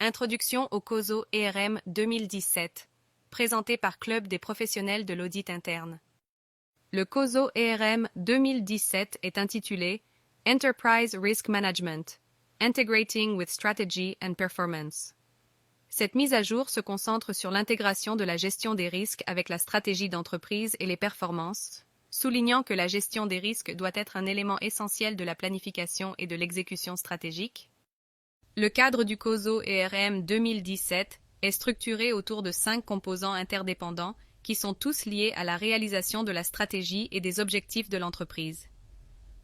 Introduction au COSO ERM 2017, présenté par Club des professionnels de l'audit interne. Le COSO ERM 2017 est intitulé Enterprise Risk Management, Integrating with Strategy and Performance. Cette mise à jour se concentre sur l'intégration de la gestion des risques avec la stratégie d'entreprise et les performances, soulignant que la gestion des risques doit être un élément essentiel de la planification et de l'exécution stratégique. Le cadre du COSO ERM 2017 est structuré autour de 5 composants interdépendants qui sont tous liés à la réalisation de la stratégie et des objectifs de l'entreprise.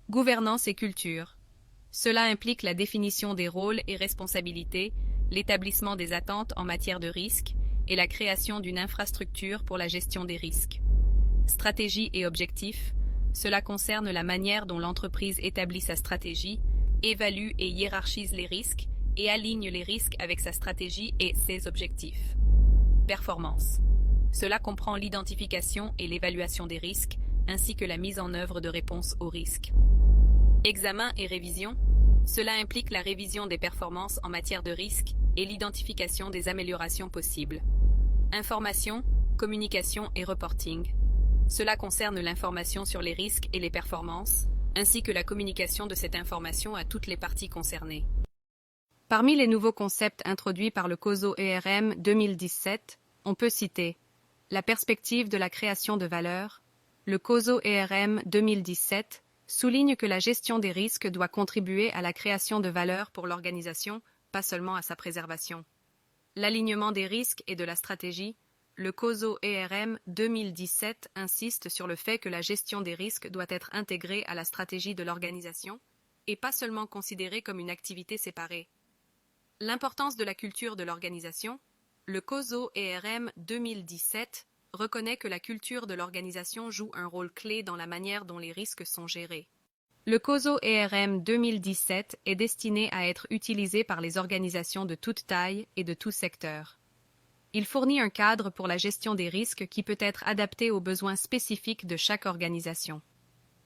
Gouvernance et culture. Cela implique la définition des rôles et responsabilités, l'établissement des attentes en matière de risque et la création d'une infrastructure pour la gestion des risques. Stratégie et objectifs. Cela concerne la manière dont l'entreprise établit sa stratégie, évalue et hiérarchise les risques et aligne les risques avec sa stratégie et ses objectifs. Performance. Cela comprend l'identification et l'évaluation des risques, ainsi que la mise en œuvre de réponses aux risques. Examen et révision. Cela implique la révision des performances en matière de risque et l'identification des améliorations possibles. Information, communication et reporting. Cela concerne l'information sur les risques et les performances, ainsi que la communication de cette information à toutes les parties concernées. Parmi les nouveaux concepts introduits par le COSO ERM 2017, on peut citer la perspective de la création de valeur. Le COSO ERM 2017 souligne que la gestion des risques doit contribuer à la création de valeur pour l'organisation, pas seulement à sa préservation. L'alignement des risques et de la stratégie. Le COSO ERM 2017 insiste sur le fait que la gestion des risques doit être intégrée à la stratégie de l'organisation et pas seulement considérée comme une activité séparée. L'importance de la culture de l'organisation. Le COSO ERM 2017 reconnaît que la culture de l'organisation joue un rôle clé dans la manière dont les risques sont gérés. Le COSO ERM 2017 est destiné à être utilisé par les organisations de toute taille et de tout secteur. Il fournit un cadre pour la gestion des risques qui peut être adapté aux besoins spécifiques de chaque organisation.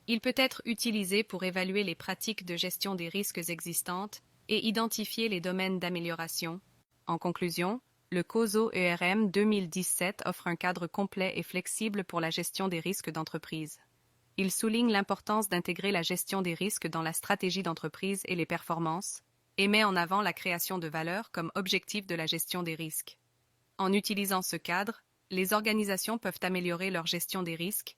Il peut être utilisé pour évaluer les pratiques de gestion des risques existantes et identifier les domaines d'amélioration. En conclusion, le COSO ERM 2017 offre un cadre complet et flexible pour la gestion des risques d'entreprise. Il souligne l'importance d'intégrer la gestion des risques dans la stratégie d'entreprise et les performances, et met en avant la création de valeur comme objectif de la gestion des risques. En utilisant ce cadre, les organisations peuvent améliorer leur gestion des risques,